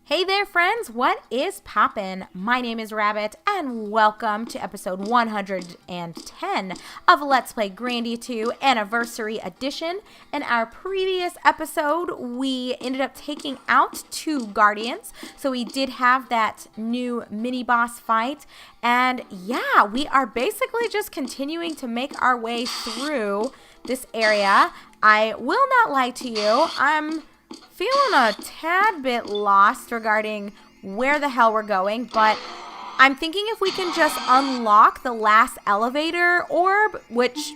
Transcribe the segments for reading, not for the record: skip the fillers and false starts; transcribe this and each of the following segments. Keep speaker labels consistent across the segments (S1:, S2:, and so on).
S1: Hey there, friends. What is poppin'? My name is Rabbit, and welcome to episode 110 of Let's Play Grandia 2 Anniversary Edition. In our previous episode, we ended up taking out 2 Guardians, so we did have that new mini-boss fight. And yeah, we are basically just continuing to make our way through this area. I will not lie to you, I'm feeling a tad bit lost regarding where the hell we're going, but I'm thinking if we can just unlock the last elevator orb, which,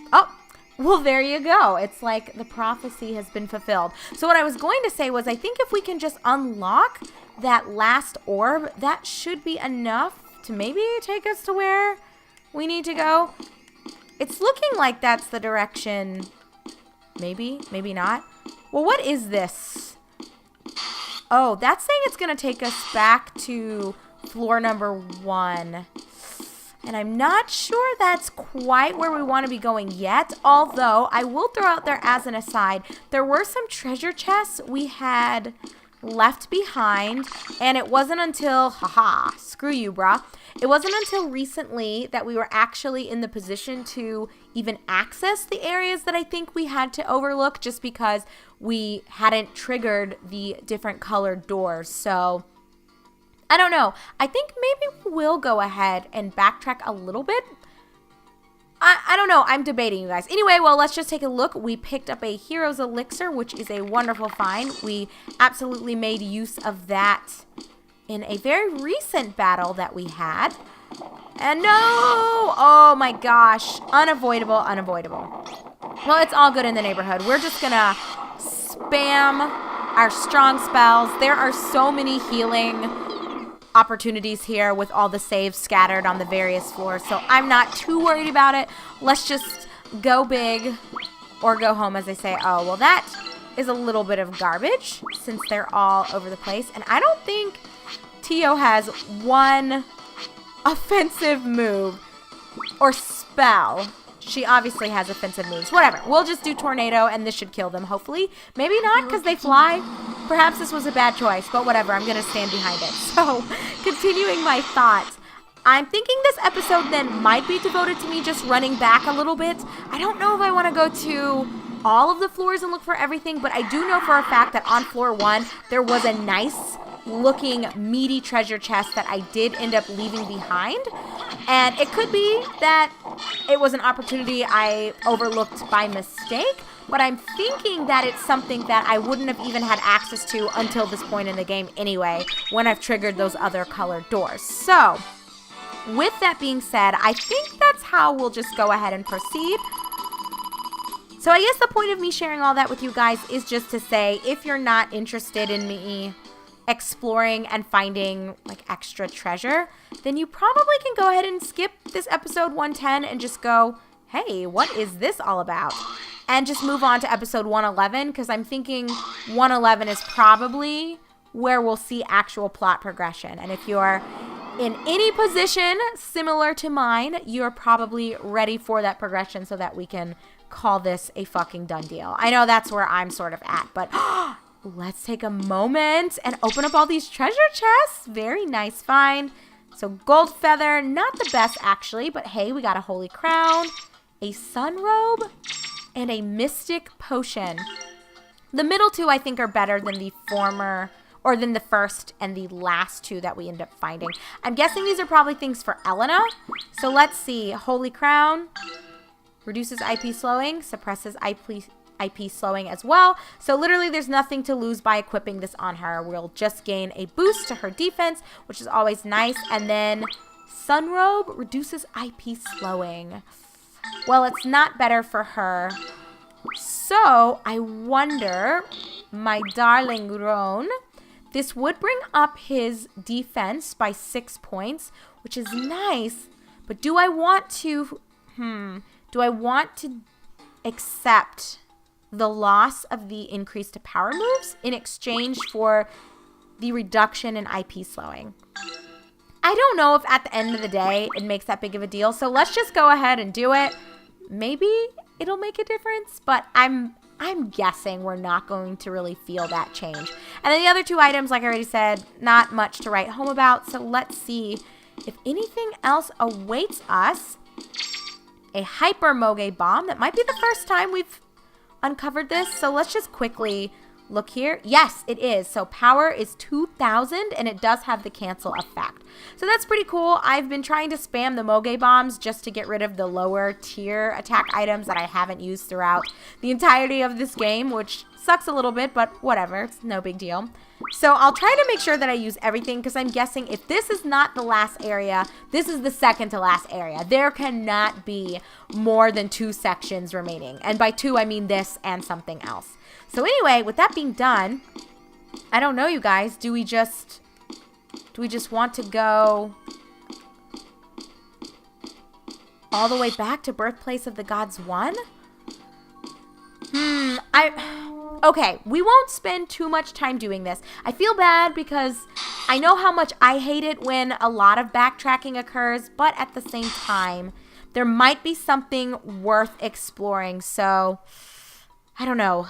S1: well, there you go. It's like the prophecy has been fulfilled. So what I was going to say was I think if we can just unlock that last orb, that should be enough to maybe take us to where we need to go. It's looking like that's the direction. Maybe, maybe not. Well, what is this? Oh, that's saying it's going to take us back to floor number 1. And I'm not sure that's quite where we want to be going yet. Although, I will throw out there as an aside, there were some treasure chests we had left behind. And it wasn't until, screw you, brah. It wasn't until recently that we were actually in the position to even access the areas that I think we had to overlook just because we hadn't triggered the different colored doors. So, I don't know. I think maybe we will go ahead and backtrack a little bit. I don't know. I'm debating, you guys. Anyway, well, let's just take a look. We picked up a Hero's Elixir, which is a wonderful find. We absolutely made use of that in a very recent battle that we had. And no! Oh my gosh. Unavoidable, unavoidable. Well, it's all good in the neighborhood. We're just gonna spam our strong spells. There are so many healing opportunities here with all the saves scattered on the various floors, so I'm not too worried about it. Let's just go big or go home, as they say. Oh, well, that is a little bit of garbage since they're all over the place, and I don't think Tio has one offensive move or spell. She obviously has offensive moves. Whatever. We'll just do Tornado, and this should kill them, hopefully. Maybe not, because they fly. Perhaps this was a bad choice, but whatever. I'm going to stand behind it. So, continuing my thoughts. I'm thinking this episode then might be devoted to me just running back a little bit. I don't know if I want to go to all of the floors and look for everything, but I do know for a fact that on floor 1, there was a nice looking meaty treasure chest that I did end up leaving behind. And it could be that it was an opportunity I overlooked by mistake, but I'm thinking that it's something that I wouldn't have even had access to until this point in the game anyway, when I've triggered those other colored doors. So, with that being said, I think that's how we'll just go ahead and proceed. So I guess the point of me sharing all that with you guys is just to say, if you're not interested in me exploring and finding like extra treasure, then you probably can go ahead and skip this episode 110 and just go, hey, what is this all about? And just move on to episode 111, because I'm thinking 111 is probably where we'll see actual plot progression. And if you're in any position similar to mine, you're probably ready for that progression so that we can call this a fucking done deal. I know that's where I'm sort of at, but let's take a moment and open up all these treasure chests. Very nice find. So gold feather, not the best actually, but hey, we got a holy crown, a sun robe, and a mystic potion. The middle 2 I think are better than the former, or than the first and the last 2 that we end up finding. I'm guessing these are probably things for Elena. So let's see. Holy crown reduces IP slowing, suppresses IP slowing as well. So literally there's nothing to lose by equipping this on her. We'll just gain a boost to her defense, which is always nice. And then Sunrobe reduces IP slowing. Well, it's not better for her. So I wonder, my darling Ron, this would bring up his defense by 6 points, which is nice. But do I want to, accept the loss of the increased power moves in exchange for the reduction in IP slowing? I don't know if at the end of the day it makes that big of a deal, so let's just go ahead and do it. Maybe it'll make a difference, but I'm I'm guessing we're not going to really feel that change. And then the other two items, like I already said, not much to write home about. So let's see if anything else awaits us. A Hyper Moge Bomb. That might be the first time we've uncovered this. So let's just quickly look here. Yes, it is. So power is 2,000 and it does have the cancel effect. So that's pretty cool. I've been trying to spam the Moge Bombs just to get rid of the lower tier attack items that I haven't used throughout the entirety of this game, which sucks a little bit, but whatever. It's no big deal. So I'll try to make sure that I use everything because I'm guessing if this is not the last area, this is the second to last area. There cannot be more than 2 sections remaining. And by 2, I mean this and something else. So anyway, with that being done, I don't know, you guys. Do we just want to go all the way back to Birthplace of the Gods 1? Okay, we won't spend too much time doing this. I feel bad because I know how much I hate it when a lot of backtracking occurs, but at the same time, there might be something worth exploring. So, I don't know.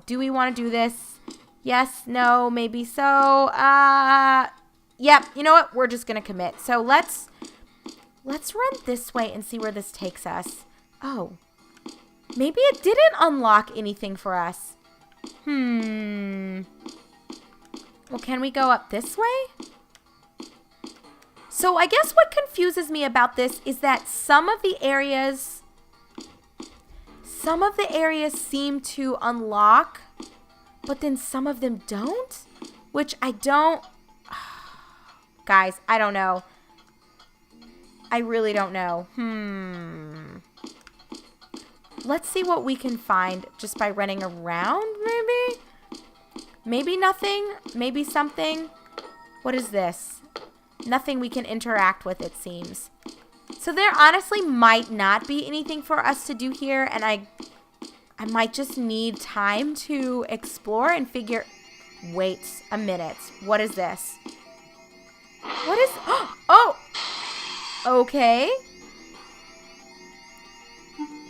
S1: Do we want to do this? Yes, no, maybe so. Yep, you know what? We're just going to commit. So, let's run this way and see where this takes us. Oh. Maybe it didn't unlock anything for us. Well, can we go up this way? So I guess what confuses me about this is that some of the areas seem to unlock, but then some of them don't, which I don't. Guys, I don't know. I really don't know. Let's see what we can find just by running around, maybe? Maybe nothing. Maybe something. What is this? Nothing we can interact with, it seems. So there honestly might not be anything for us to do here, and I might just need time to explore and figure... Wait a minute. What is this? What is... Oh! Okay.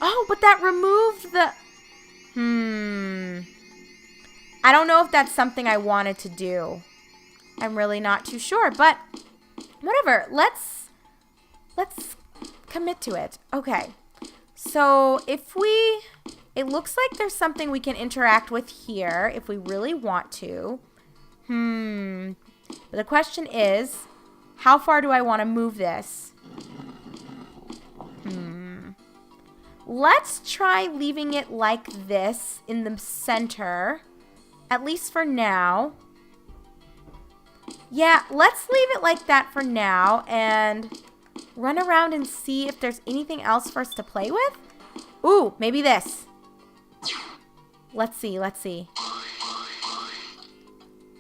S1: Oh, but that removed the... I don't know if that's something I wanted to do. I'm really not too sure, but whatever. Let's commit to it. Okay. So if we... It looks like there's something we can interact with here if we really want to. But the question is, how far do I want to move this? Let's try leaving it like this in the center, at least for now. Yeah, let's leave it like that for now and run around and see if there's anything else for us to play with. Ooh, maybe this. Let's see.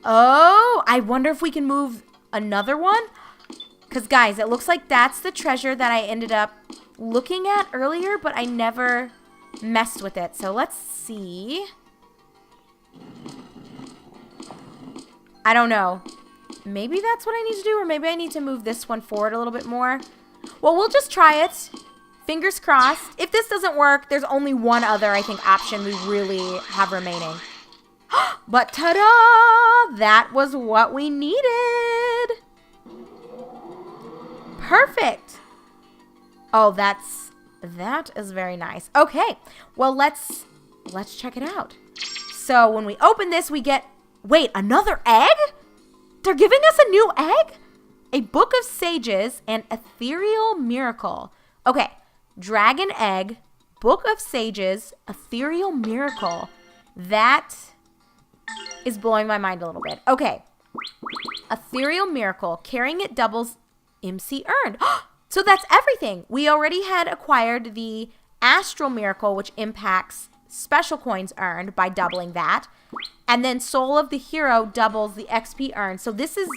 S1: Oh, I wonder if we can move another one. Because, guys, it looks like that's the treasure that I ended up looking at earlier, but I never messed with it. So let's see. I don't know. Maybe that's what I need to do, or maybe I need to move this one forward a little bit more. Well, we'll just try it. Fingers crossed. If this doesn't work, there's only one other, I think, option we really have remaining. But ta-da! That was what we needed. Perfect. Oh, that is very nice. Okay, well, let's check it out. So when we open this, we get, wait, another egg? They're giving us a new egg? A Book of Sages and Ethereal Miracle. Okay, Dragon Egg, Book of Sages, Ethereal Miracle. That is blowing my mind a little bit. Okay, Ethereal Miracle. Carrying it doubles MC earned. So that's everything. We already had acquired the Astral Miracle, which impacts special coins earned by doubling that. And then Soul of the Hero doubles the XP earned. So this is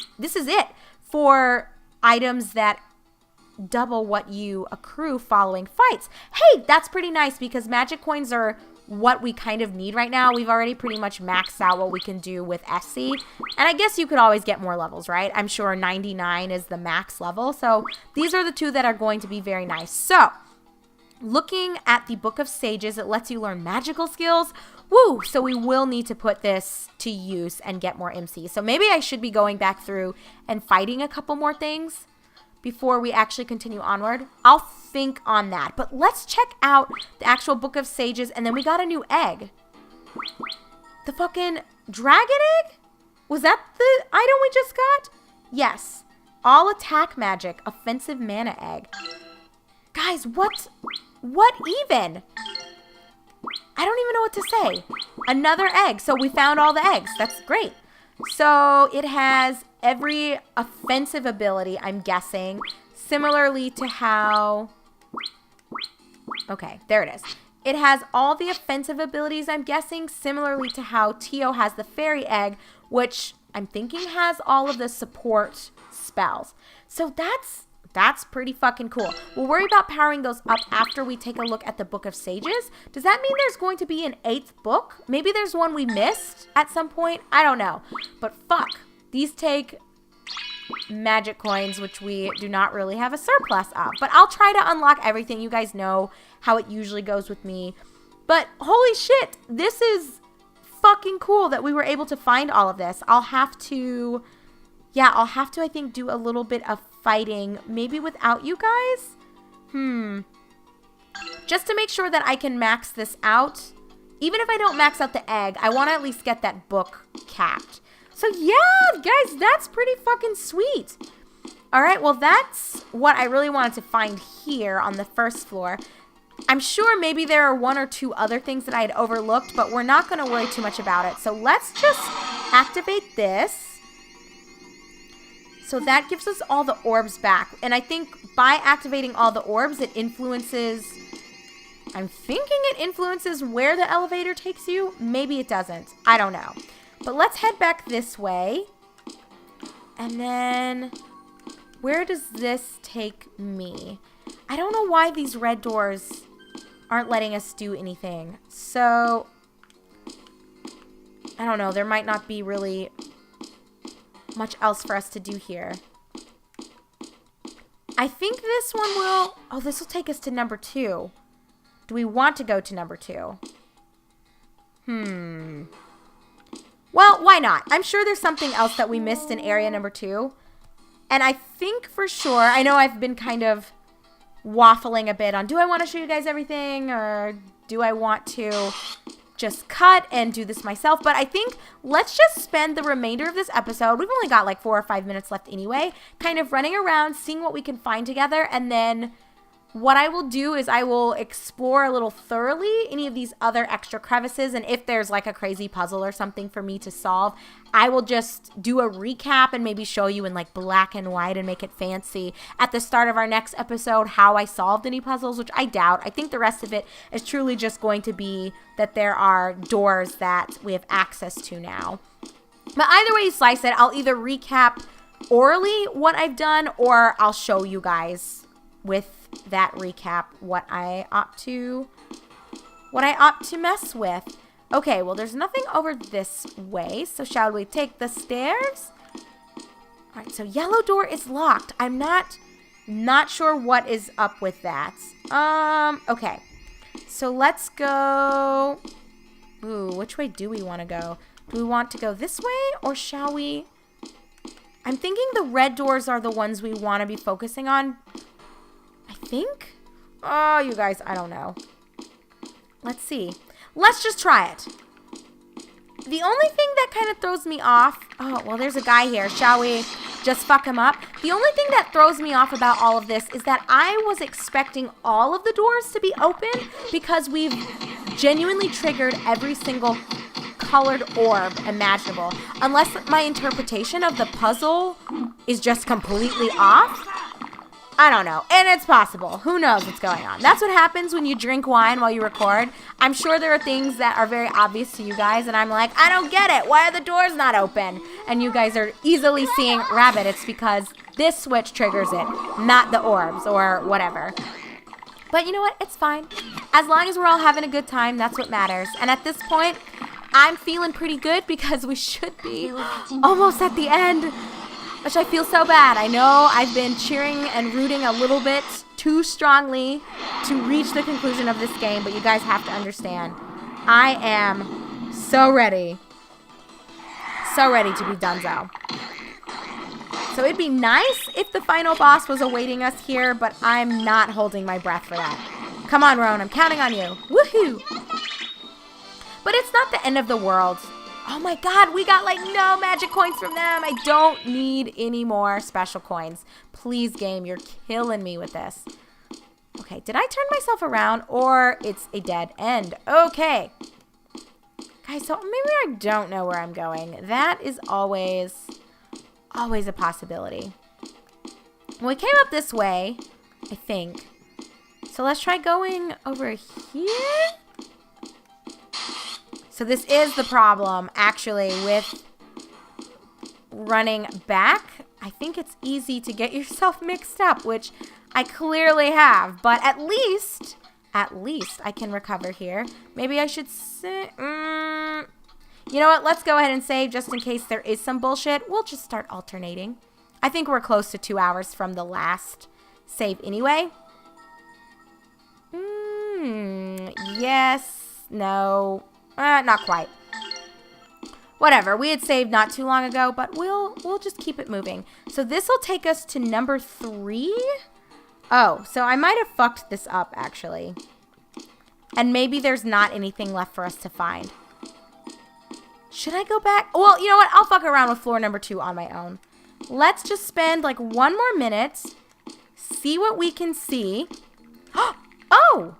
S1: it for items that double what you accrue following fights. Hey, that's pretty nice because magic coins are what we kind of need right now. We've already pretty much maxed out what we can do with SC. And I guess you could always get more levels, right? I'm sure 99 is the max level. So these are the two that are going to be very nice. So looking at the Book of Sages, it lets you learn magical skills. Woo! So we will need to put this to use and get more MC. So maybe I should be going back through and fighting a couple more things before we actually continue onward. I'll think on that. But let's check out the actual Book of Sages, and then we got a new egg. The fucking dragon egg? Was that the item we just got? Yes. All attack magic, offensive mana egg. Guys, what even? I don't even know what to say. Another egg. So we found all the eggs. That's great. So it has every offensive ability, I'm guessing, similarly to how... Okay, there it is. It has all the offensive abilities, I'm guessing, similarly to how Tio has the fairy egg, which I'm thinking has all of the support spells. So that's pretty fucking cool. We'll worry about powering those up after we take a look at the Book of Sages. Does that mean there's going to be an 8th book? Maybe there's one we missed at some point. I don't know. But fuck. These take magic coins, which we do not really have a surplus of. But I'll try to unlock everything. You guys know how it usually goes with me. But holy shit, this is fucking cool that we were able to find all of this. I'll have to, I think, do a little bit of fighting, maybe without you guys. Just to make sure that I can max this out. Even if I don't max out the egg, I want to at least get that book capped. So yeah, guys, that's pretty fucking sweet. All right, well, that's what I really wanted to find here on the first floor. I'm sure maybe there are 1 or 2 other things that I had overlooked, but we're not going to worry too much about it. So let's just activate this. So that gives us all the orbs back. And I think by activating all the orbs, it influences... I'm thinking it influences where the elevator takes you. Maybe it doesn't. I don't know. But let's head back this way. And then... where does this take me? I don't know why these red doors aren't letting us do anything. So... I don't know. There might not be really... much else for us to do here. I think this one will... oh, this will take us to number 2. Do we want to go to number 2? Well, why not? I'm sure there's something else that we missed in area number 2. And I think for sure... I know I've been kind of waffling a bit on, do I want to show you guys everything? Or do I want to... just cut and do this myself? But I think let's just spend the remainder of this episode, we've only got like 4 or 5 minutes left anyway, kind of running around, seeing what we can find together, and then what I will do is I will explore a little thoroughly any of these other extra crevices, and if there's like a crazy puzzle or something for me to solve, I will just do a recap and maybe show you in like black and white and make it fancy at the start of our next episode how I solved any puzzles, which I doubt. I think the rest of it is truly just going to be that there are doors that we have access to now. But either way you slice it, I'll either recap orally what I've done, or I'll show you guys with that recap what I opt to mess with. Okay, well, there's nothing over this way, so shall we take the stairs? All right, so yellow door is locked. I'm not sure what is up with that. Okay, so let's go. Ooh, which way do we want to go? Do we want to go this way, or shall we? I'm thinking the red doors are the ones we want to be focusing on. I think? Oh, you guys, I don't know. Let's see. Let's just try it. The only thing that kind of throws me off... oh, well, there's a guy here. Shall we just fuck him up? The only thing that throws me off about all of this is that I was expecting all of the doors to be open because we've genuinely triggered every single colored orb imaginable. Unless my interpretation of the puzzle is just completely off. I don't know. And it's possible. Who knows what's going on? That's what happens when you drink wine while you record. I'm sure there are things that are very obvious to you guys, and I'm like, I don't get it. Why are the doors not open? And you guys are easily seeing, rabbit, it's because this switch triggers it, not the orbs or whatever. But you know what? It's fine. As long as we're all having a good time, that's what matters. And at this point, I'm feeling pretty good because we should be almost at the end. which I feel so bad. I know I've been cheering and rooting a little bit too strongly to reach the conclusion of this game, but you guys have to understand, I am so ready. So ready to be donezo. So it'd be nice if the final boss was awaiting us here, but I'm not holding my breath for that. Come on, Roan, I'm counting on you. Woohoo! But it's not the end of the world. Oh my god, we got like no magic coins from them. I don't need any more special coins. Please, game, you're killing me with this. Okay, did I turn myself around or it's a dead end? Okay. Guys, so maybe I don't know where I'm going. That is always a possibility. We came up this way, I think. So let's try going over here. So this is the problem, actually, with running back. I think it's easy to get yourself mixed up, which I clearly have. But at least I can recover here. Maybe I should say... You know what? Let's go ahead and save just in case there is some bullshit. We'll just start alternating. I think we're close to 2 hours from the last save anyway. Yes. No. Not quite. Whatever. We had saved not too long ago, but we'll just keep it moving. So this will take us to number 3. Oh, so I might have fucked this up, actually. And maybe there's not anything left for us to find. Should I go back? Well, you know what? I'll fuck around with floor number 2 on my own. Let's just spend like 1 more minute. See what we can see. Oh!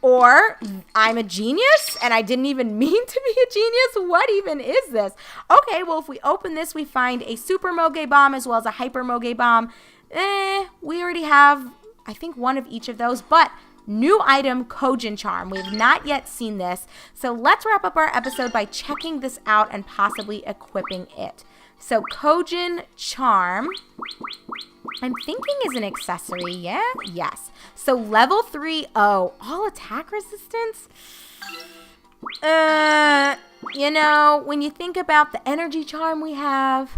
S1: Or I'm a genius and I didn't even mean to be a genius. What even is this? Okay, well, if we open this, we find a super Moge bomb as well as a hyper Moge bomb. We already have, I think, 1 of each of those, but... New item, Kojin Charm. We have not yet seen this. So let's wrap up our episode by checking this out and possibly equipping it. So Kojin Charm, I'm thinking is an accessory, yeah? Yes. So level 3, all attack resistance? You know, when you think about the energy charm we have,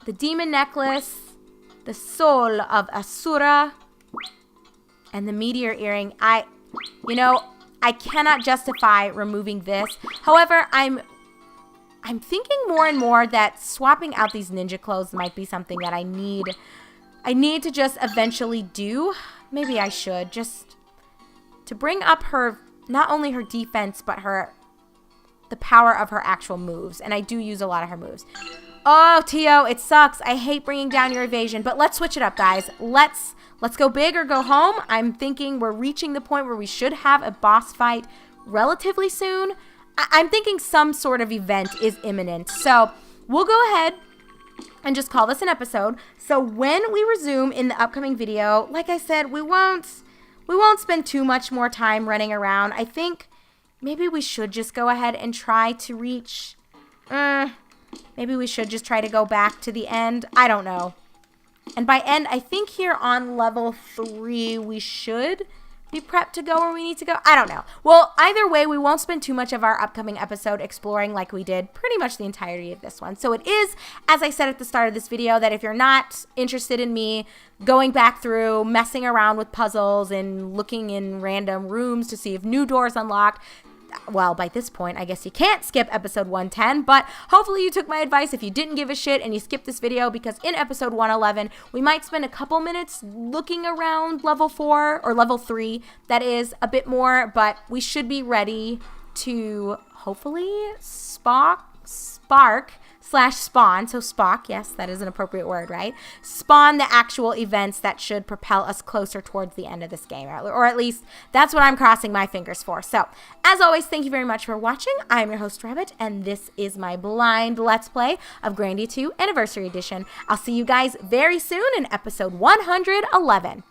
S1: the demon necklace, the soul of Asura, and the meteor earring, I cannot justify removing this. However, I'm thinking more and more that swapping out these ninja clothes might be something that I need to just eventually do. Maybe I should, just to bring up her, not only her defense, but the power of her actual moves. And I do use a lot of her moves. Oh, Tio, it sucks. I hate bringing down your evasion, but let's switch it up, guys. Let's go big or go home. I'm thinking we're reaching the point where we should have a boss fight relatively soon. I'm thinking some sort of event is imminent. So we'll go ahead and just call this an episode. So when we resume in the upcoming video, like I said, we won't spend too much more time running around. I think maybe we should just go ahead and try to reach... maybe we should just try to go back to the end. I don't know. And by end, I think here on level 3, we should be prepped to go where we need to go. I don't know. Well, either way, we won't spend too much of our upcoming episode exploring like we did pretty much the entirety of this one. So it is, as I said at the start of this video, that if you're not interested in me going back through, messing around with puzzles and looking in random rooms to see if new doors unlocked, well, by this point, I guess you can't skip episode 110, but hopefully you took my advice if you didn't give a shit and you skipped this video, because in episode 111, we might spend a couple minutes looking around level 4 or level 3. That is a bit more, but we should be ready to hopefully spawn, so Spock, yes, that is an appropriate word, right? Spawn the actual events that should propel us closer towards the end of this game, or at least that's what I'm crossing my fingers for. So, as always, thank you very much for watching. I'm your host, Rabbit, and this is my blind Let's Play of Grandia 2 Anniversary Edition. I'll see you guys very soon in episode 111.